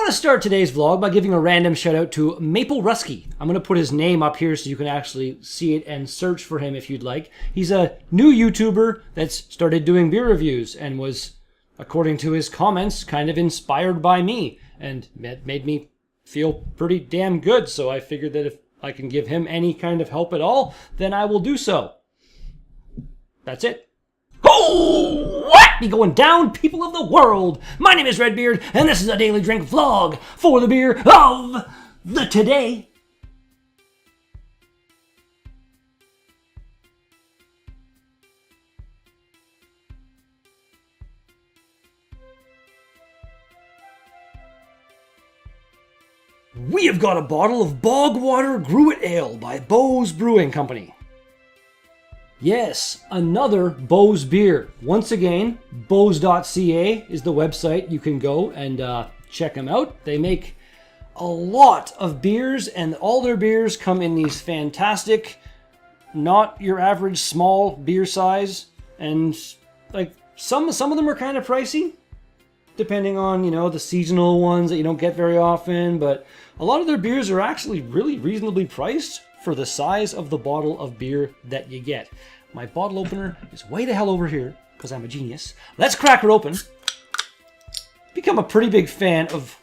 want to start today's vlog by giving a random shout out to Maple Rusky. I'm going to put his name up here so you can actually see it and search for him if you'd like. He's a new YouTuber that's started doing beer reviews and was, according to his comments, kind of inspired by me. And it made me feel pretty damn good, so I figured that if I can give him any kind of help at all, then I will do so. That's it. Oh, what be going down, people of the world? My name is Redbeard, and this is a daily drink vlog for the beer of the today. We have got a bottle of Bog Water Gruit Ale by Beau's Brewing Company. Yes, another Beau's beer. Once again, beaus.ca is the website. You can go and check them out. They make a lot of beers, and all their beers come in these fantastic, not your average small beer size. And like some of them are kind of pricey, depending on, you know, the seasonal ones that you don't get very often. But a lot of their beers are actually really reasonably priced for the size of the bottle of beer that you get. My bottle opener is way the hell over here because I'm a genius. Let's crack it open. Become a pretty big fan of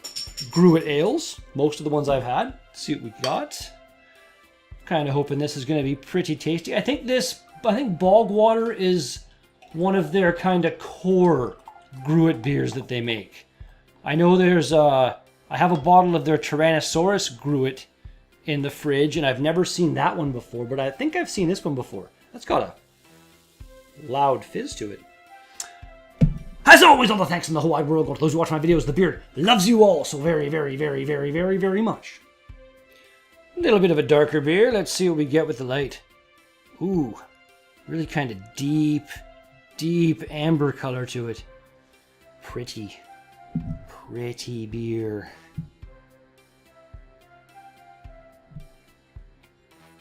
Gruit ales, most of the ones I've had. Let's see what we got. Kind of hoping this is going to be pretty tasty. I think Bog Water is one of their kind of core Gruit beers that they make. I know there's I have a bottle of their Tyrannosaurus Gruit in the fridge, and I've never seen that one before, but I think I've seen this one before. That's got a loud fizz to it. As always, all the thanks in the whole wide world go to those who watch my videos. The beard loves you all so very, very, very, very, very, very much. A little bit of a darker beer. Let's see what we get with the light. Ooh, really kind of deep amber color to it. Pretty beer.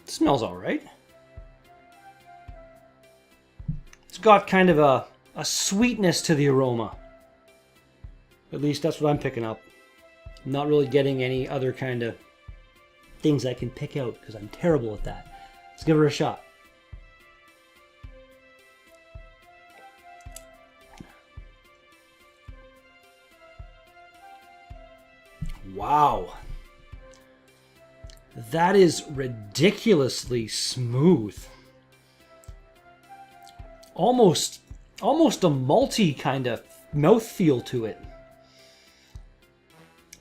It smells all right. It's got kind of a sweetness to the aroma. At least that's what I'm picking up. I'm not really getting any other kind of things I can pick out because I'm terrible at that. Let's give her a shot. Wow. That is ridiculously smooth. Almost a malty kind of mouthfeel to it.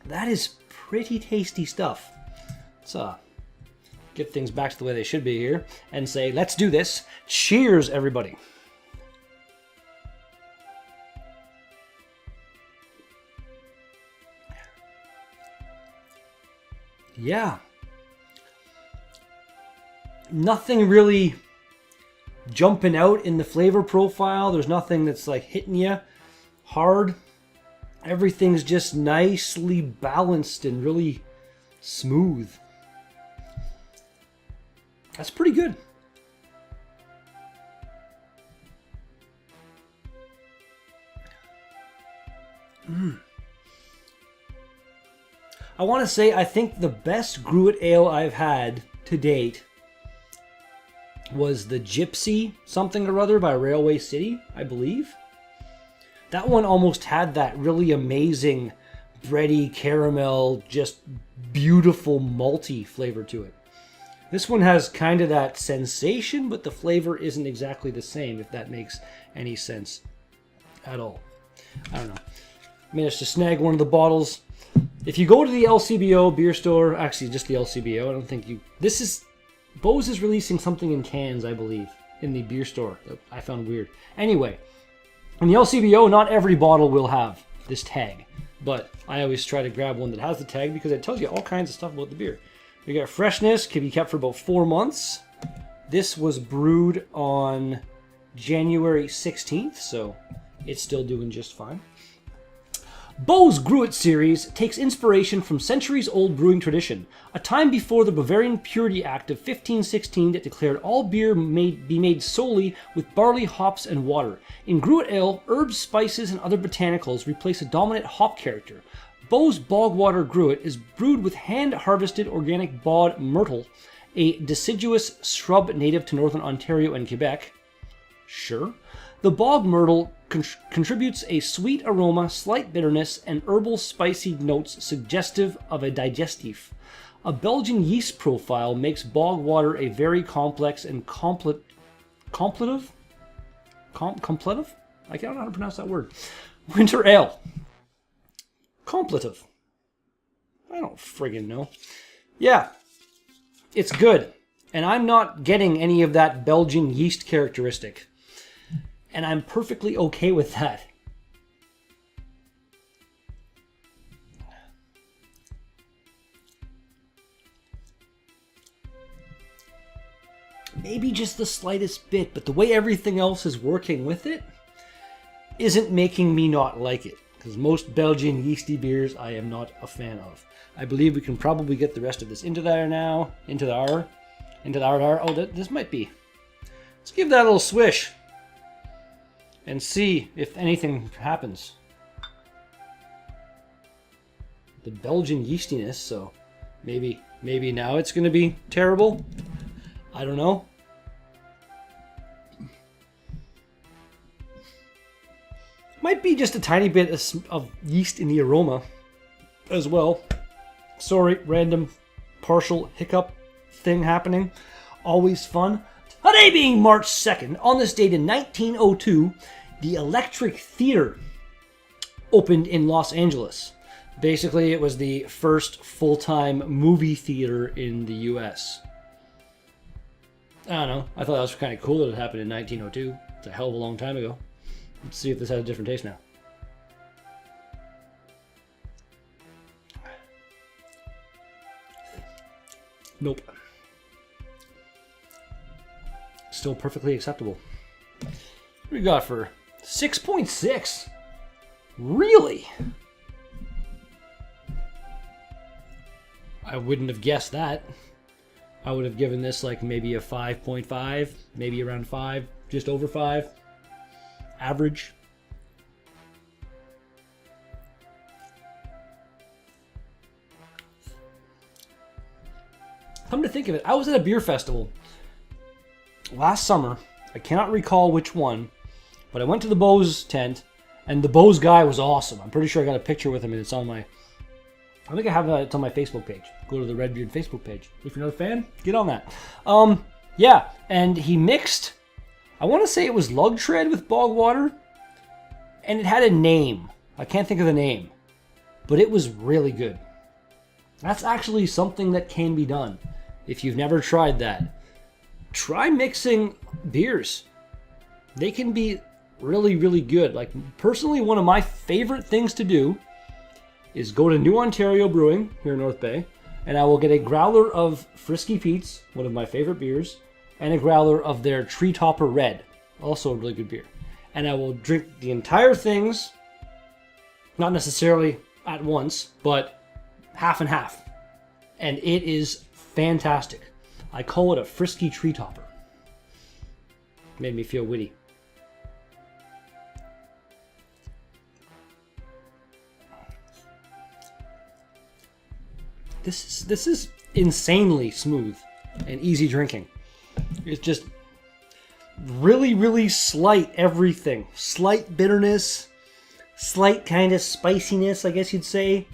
That is pretty tasty stuff. Let's get things back to the way they should be here and say, let's do this. Cheers, everybody. Yeah. Nothing really jumping out in the flavor profile. There's nothing that's like hitting you hard. Everything's just nicely balanced and really smooth. That's pretty good. I want to say I think the best Gruit ale I've had to date was the Gypsy something or other by Railway City, I believe. That one almost had that really amazing bready caramel, just beautiful malty flavor to it. This one has kind of that sensation, but the flavor isn't exactly the same, if that makes any sense at all. I don't know. I managed to snag one of the bottles. If you go to the LCBO beer store, actually just the LCBO, I don't think you... This is... Beau's is releasing something in cans, I believe, in the beer store that I found weird. Anyway, in the LCBO, not every bottle will have this tag, but I always try to grab one that has the tag because it tells you all kinds of stuff about the beer. We got freshness, can be kept for about 4 months. This was brewed on January 16th, so it's still doing just fine. Beau's Gruit series takes inspiration from centuries-old brewing tradition, a time before the Bavarian Purity Act of 1516 that declared all beer be made solely with barley, hops, and water. In Gruit ale, herbs, spices, and other botanicals replace a dominant hop character. Beau's Bogwater Gruit is brewed with hand-harvested organic bod myrtle, a deciduous shrub native to northern Ontario and Quebec. Sure. The bog myrtle contributes a sweet aroma, slight bitterness, and herbal spicy notes suggestive of a digestif. A Belgian yeast profile makes bog water a very complex and completive? I don't know how to pronounce that word. Winter ale. Completive. I don't friggin' know. Yeah, it's good. And I'm not getting any of that Belgian yeast characteristic. And I'm perfectly okay with that. Maybe just the slightest bit, but the way everything else is working with it isn't making me not like it. Because most Belgian yeasty beers I am not a fan of. I believe we can probably get the rest of this into there now. Into the R. Oh, this might be. Let's give that a little swish. And see if anything happens. The Belgian yeastiness, so maybe now it's going to be terrible. I don't know. Might be just a tiny bit of yeast in the aroma as well. Sorry, random partial hiccup thing happening. Always fun. Today being March 2nd, on this date in 1902, the Electric Theater opened in Los Angeles. Basically, it was the first full-time movie theater in the US. I don't know. I thought that was kind of cool that it happened in 1902. It's a hell of a long time ago. Let's see if this has a different taste now. Nope. Still perfectly acceptable. What do we got for 6.6? Really? I wouldn't have guessed that. I would have given this like maybe a 5.5, maybe around 5, just over 5. Average. Come to think of it, I was at a beer festival last summer. I cannot recall which one, but I went to the Beau's tent, and the Beau's guy was awesome. I'm pretty sure I got a picture with him, and it's on my... I think I have it's on my Facebook page. Go to the Redbeard Facebook page. If you're not a fan, get on that. Yeah, and he mixed... I want to say it was lug tread with bog water, and it had a name. I can't think of the name, but it was really good. That's actually something that can be done. If you've never tried that, try mixing beers. They can be really, really good. Like, personally, one of my favorite things to do is go to New Ontario Brewing here in North Bay, and I will get a growler of Frisky Pete's, one of my favorite beers, and a growler of their Tree Topper Red, also a really good beer. And I will drink the entire things, not necessarily at once, but half and half. And it is fantastic. I call it a Frisky Tree Topper. Made me feel witty. This is insanely smooth and easy drinking. It's just really, really slight everything. Slight bitterness, slight kind of spiciness, I guess you'd say.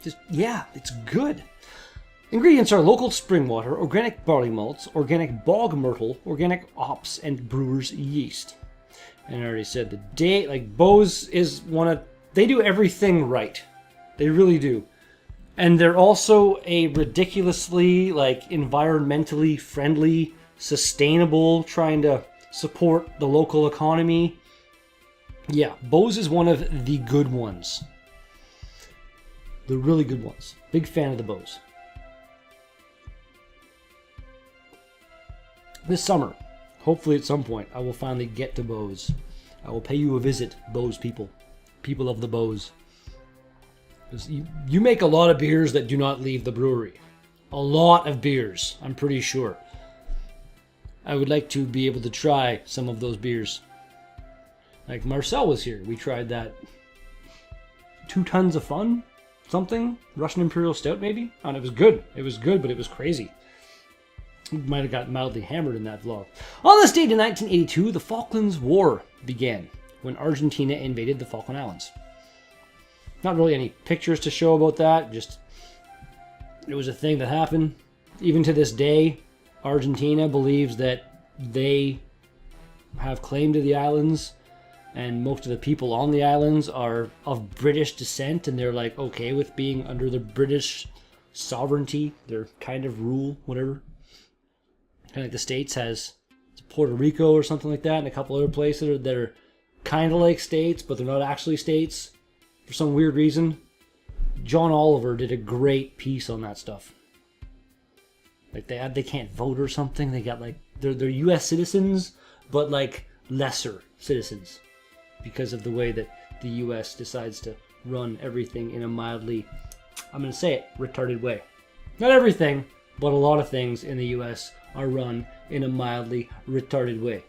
Just, yeah, it's good. Ingredients are local spring water, organic barley malts, organic bog myrtle, organic hops, and brewer's yeast. And I already said the day, like Beau's is one of, they do everything right. They really do. And they're also a ridiculously, like, environmentally friendly, sustainable, trying to support the local economy. Yeah, Beau's is one of the good ones. The really good ones. Big fan of the Beau's. This summer, hopefully at some point, I will finally get to Beau's. I will pay you a visit, Beau's people. People of the Beau's. You make a lot of beers that do not leave the brewery. A lot of beers, I'm pretty sure. I would like to be able to try some of those beers. Like Marcel was here. We tried that 2 tons of fun, something. Russian Imperial Stout, maybe? And it was good. It was good, but it was crazy. Might have got mildly hammered in that vlog. On this date in 1982, the Falklands War began when Argentina invaded the Falkland Islands. Not really any pictures to show about that, just it was a thing that happened. Even to this day, Argentina believes that they have claim to the islands, and most of the people on the islands are of British descent, and they're like okay with being under the British sovereignty, their kind of rule, whatever. Kind of like the States has Puerto Rico or something like that, and a couple other places that are kind of like states, but they're not actually states for some weird reason. John Oliver did a great piece on that stuff. Like they can't vote or something. They got like they're U.S. citizens, but like lesser citizens because of the way that the U.S. decides to run everything in a mildly, I'm going to say it, retarded way. Not everything, but a lot of things in the U.S. are run in a mildly retarded way.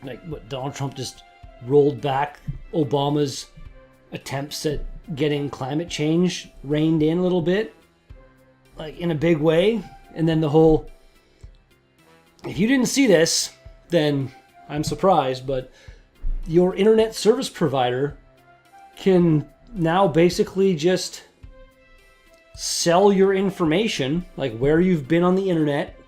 Like what Donald Trump just rolled back Obama's attempts at getting climate change reined in a little bit, like in a big way. And then the whole, if you didn't see this, then I'm surprised, but your internet service provider can now basically just sell your information, like where you've been on the internet,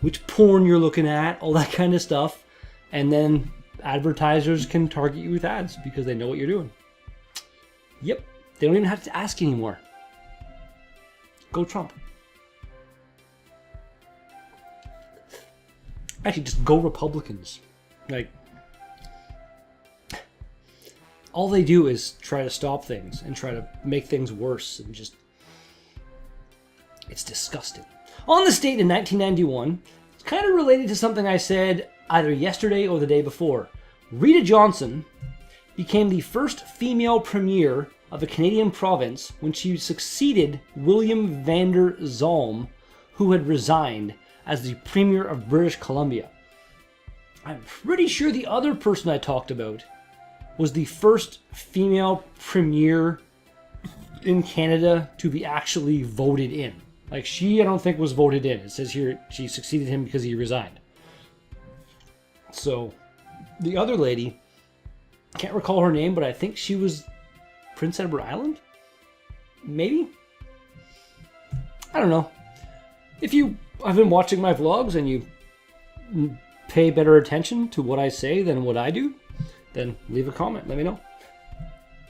which porn you're looking at, all that kind of stuff, and then advertisers can target you with ads because they know what you're doing. Yep, they don't even have to ask anymore. Go Trump. Actually, just go Republicans. Like, all they do is try to stop things and try to make things worse, and just, it's disgusting. On this date in 1991, it's kind of related to something I said either yesterday or the day before. Rita Johnson became the first female premier of a Canadian province when she succeeded William Vander Zalm, who had resigned as the Premier of British Columbia. I'm pretty sure the other person I talked about was the first female Premier in Canada to be actually voted in. Like, she, I don't think, was voted in. It says here she succeeded him because he resigned. So, the other lady, I can't recall her name, but I think she was Prince Edward Island? Maybe? I don't know. If you have been watching my vlogs and you pay better attention to what I say than what I do, then leave a comment. Let me know.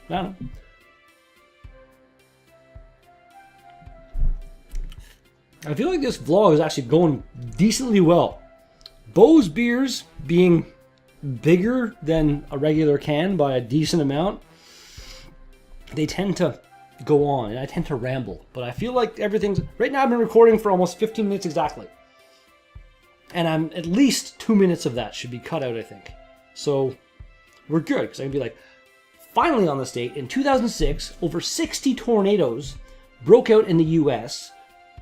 I don't know. I feel like this vlog is actually going decently well. Beau's beers being bigger than a regular can by a decent amount, they tend to go on, and I tend to ramble. But I feel like everything's... Right now I've been recording for almost 15 minutes exactly. And I'm at least 2 minutes of that should be cut out, I think. So we're good, because I can be like, finally on this date, in 2006, over 60 tornadoes broke out in the U.S.,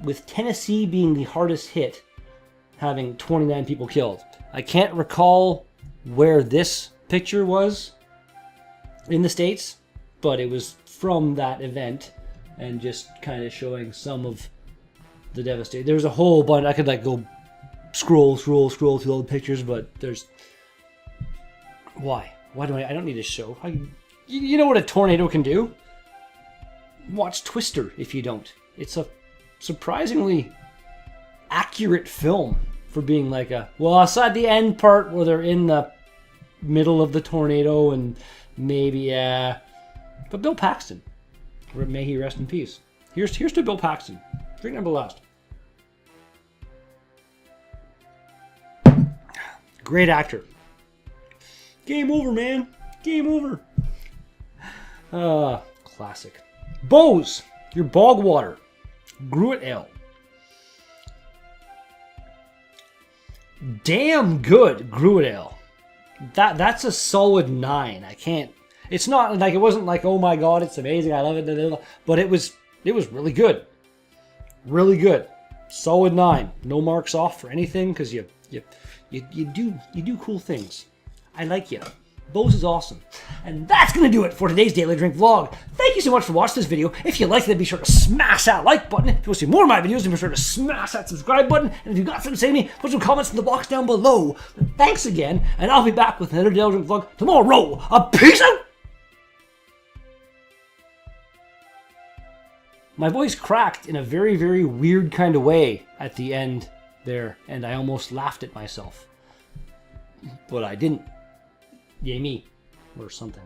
with Tennessee being the hardest hit, having 29 people killed. I can't recall where this picture was in the States, but it was from that event, and just kind of showing some of the devastation. There's a whole bunch. I could like go scroll through all the pictures, but there's... Why do I don't need to show. You know what a tornado can do? Watch Twister if you don't. It's a surprisingly accurate film for being like a... Well, aside the end part where they're in the middle of the tornado and maybe... But Bill Paxton, may he rest in peace. Here's to Bill Paxton. Drink number last. Great actor. Game over, man. Game over. Classic. Beau's, your bog water. Gruit Ale. Damn good Gruit Ale. That's a solid 9. I can't... It's not like, it wasn't like, oh my god, it's amazing, I love it, but it was really good. Really good. Solid 9. No marks off for anything, because you do cool things. I like you. Beau's is awesome. And that's going to do it for today's Daily Drink vlog. Thank you so much for watching this video. If you liked it, be sure to smash that like button. If you want to see more of my videos, be sure to smash that subscribe button. And if you've got something to say to me, put some comments in the box down below. Thanks again, and I'll be back with another Daily Drink vlog tomorrow. Peace out! My voice cracked in a very, very weird kind of way at the end there, and I almost laughed at myself. But I didn't. Yay me, or something.